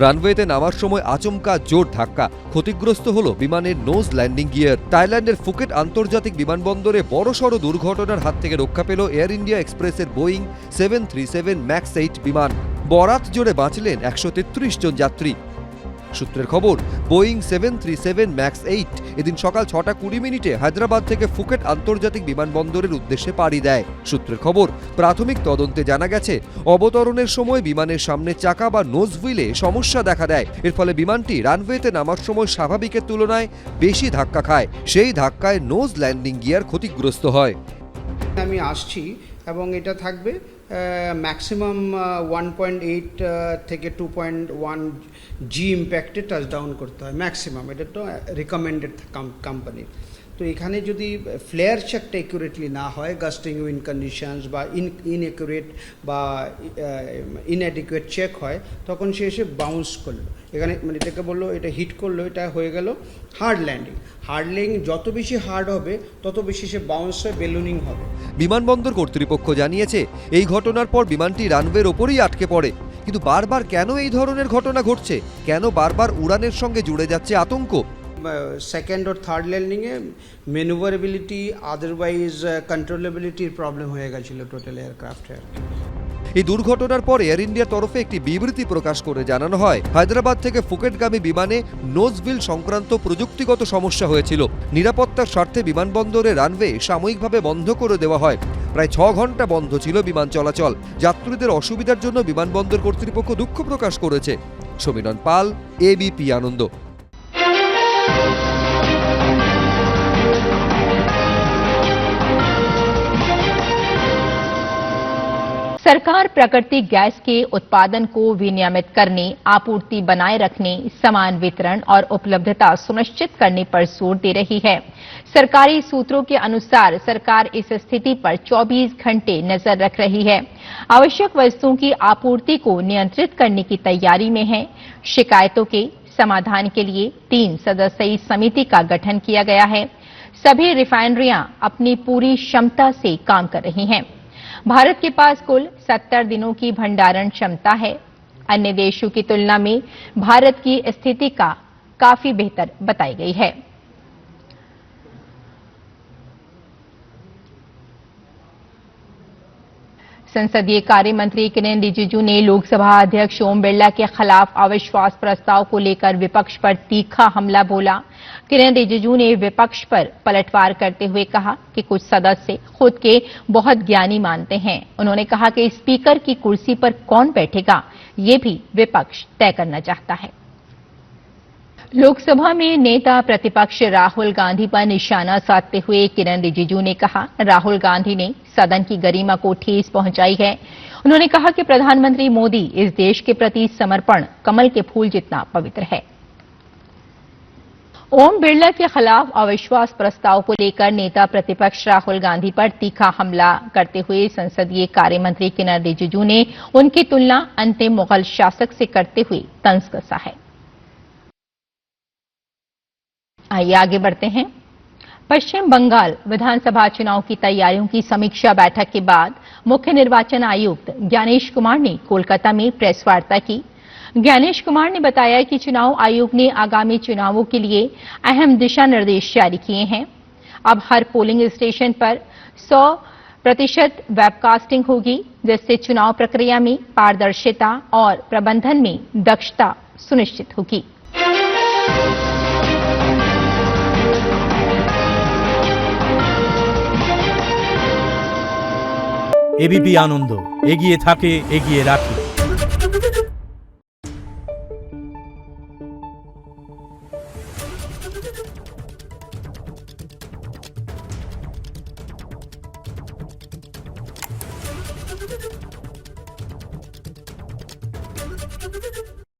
রানওয়েতে নামার সময় আচমকা জোর ধাক্কা, ক্ষতিগ্রস্ত হলো বিমানের নোজ ল্যান্ডিং গিয়ার। থাইল্যান্ডের ফুকেট আন্তর্জাতিক বিমানবন্দরে বড়সড় দুর্ঘটনার হাত থেকে রক্ষা পেল এয়ার ইন্ডিয়া এক্সপ্রেসের বোয়িং 737 ম্যাক্স 8 বিমান। বরাত জোরে বাঁচলেন 133 জন যাত্রী। সূত্রের খবর, বোয়িং 737 ম্যাক্স 8 এদিন সকাল 6টা 20 মিনিটে হায়দ্রাবাদ থেকে ফুকেট আন্তর্জাতিক বিমানবন্দরের উদ্দেশ্যে পাড়ি দেয়। সূত্রের খবর, প্রাথমিক তদন্তে জানা গেছে অবতরণের সময় বিমানের সামনের চাকা বা নোজ হুইলে সমস্যা দেখা দেয়। এর ফলে বিমানটি রানওয়েতে নামার সময় স্বাভাবিকের তুলনায় বেশি ধাক্কা খায়। সেই ধাক্কায় নোজ ল্যান্ডিং গিয়ার ক্ষতিগ্রস্ত হয়। আমি আসছি এবং এটা থাকবে ম্যাক্সিমাম 1.8 থেকে 2.1 জি ইম্প্যাক্টে টাচ ডাউন করতে হয় ম্যাক্সিমাম। এটা তো রিকমেন্ডেড কোম্পানি। তো এখানে যদি ফ্লেয়ার চেকটা অ্যাকুরেটলি না হয়, গাস্টিং উইন্ড কন্ডিশনস বা ইনঅ্যাকুরেট বা ইনঅ্যাডিকুয়েট চেক হয়, তখন সে এসে বাউন্স করলো। এখানে মানে এটাকে বললো এটা হিট করলো, এটা হয়ে গেল হার্ড ল্যান্ডিং। হার্ড ল্যান্ডিং যত বেশি হার্ড হবে তত বেশি সে বাউন্স হয়ে বেলুনিং হবে। বিমানবন্দর কর্তৃপক্ষ জানিয়েছে, এই ঘটনার পর বিমানটি রানওয়ের ওপরেই আটকে পড়ে। কিন্তু বারবার কেন এই ধরনের ঘটনা ঘটছে? কেন বারবার উড়ানের সঙ্গে জুড়ে যাচ্ছে আতঙ্ক? সেকেন্ড ও থার্ড ল্যান্ডিংয়ে ম্যানুভারেবিলিটি আদারওয়াইজ কন্ট্রোলেবিলিটির প্রবলেম হয়ে গেছিল টোটাল এয়ারক্রাফটে। এই দুর্ঘটনার পর এয়ার ইন্ডিয়ার তরফে একটি বিবৃতি প্রকাশ করে জানানো হয়, হায়দ্রাবাদ থেকে ফুকেটগামী বিমানে নোজভিল সংক্রান্ত প্রযুক্তিগত সমস্যা হয়েছিল। নিরাপত্তার স্বার্থে বিমানবন্দরে রানওয়ে সাময়িকভাবে বন্ধ করে দেওয়া হয়। প্রায় 6 ঘন্টা বন্ধ ছিল বিমান চলাচল। যাত্রীদের অসুবিধার জন্য বিমানবন্দর কর্তৃপক্ষ দুঃখ প্রকাশ করেছে। সমীরণ পাল, এবিপি আনন্দ। सरकार प्राकृतिक गैस के उत्पादन को विनियमित करने, आपूर्ति बनाए रखने, समान वितरण और उपलब्धता सुनिश्चित करने पर जोर दे रही है। सरकारी सूत्रों के अनुसार सरकार इस स्थिति पर 24 घंटे नजर रख रही है। आवश्यक वस्तुओं की आपूर्ति को नियंत्रित करने की तैयारी में है। शिकायतों के समाधान के लिए 3 सदस्यीय समिति का गठन किया गया है। सभी रिफाइनरियां अपनी पूरी क्षमता से काम कर रही हैं। भारत के पास कुल 70 दिनों की भंडारण क्षमता है। अन्य देशों की तुलना में भारत की स्थिति का काफी बेहतर बताई गई है। संसदीय कार्य मंत्री किरेन रिजिजू ने लोकसभा अध्यक्ष ओम बिरला के खिलाफ अविश्वास प्रस्ताव को लेकर विपक्ष पर तीखा हमला बोला। किरेन रिजिजू ने विपक्ष पर पलटवार करते हुए कहा कि कुछ सदस्य खुद के बहुत ज्ञानी मानते हैं। उन्होंने कहा कि स्पीकर की कुर्सी पर कौन बैठेगा, ये भी विपक्ष तय करना चाहता है। लोकसभा में नेता प्रतिपक्ष राहुल गांधी पर निशाना साधते हुए किरेन रिजिजू ने कहा, राहुल गांधी ने सदन की गरिमा को ठेस पहुंचाई है। उन्होंने कहा कि प्रधानमंत्री मोदी इस देश के प्रति समर्पण कमल के फूल जितना पवित्र है। ओम बिरला के खिलाफ अविश्वास प्रस्ताव को लेकर नेता प्रतिपक्ष राहुल गांधी पर तीखा हमला करते हुए संसदीय कार्य मंत्री किरेन रिजिजू ने उनकी तुलना अंतिम मुगल शासक से करते हुए तंज कसा है। आइए आगे बढ़ते हैं। पश्चिम बंगाल विधानसभा चुनाव की तैयारियों की समीक्षा बैठक के बाद मुख्य निर्वाचन आयुक्त ज्ञानेश कुमार ने कोलकाता में प्रेस वार्ता की। ज्ञानेश कुमार ने बताया कि चुनाव आयोग ने आगामी चुनावों के लिए अहम दिशा निर्देश जारी किए हैं। अब हर पोलिंग स्टेशन पर 100% वेबकास्टिंग होगी, जिससे चुनाव प्रक्रिया में पारदर्शिता और प्रबंधन में दक्षता सुनिश्चित होगी। এবিপি আনন্দ, এগিয়ে থাকে, এগিয়ে রাখে।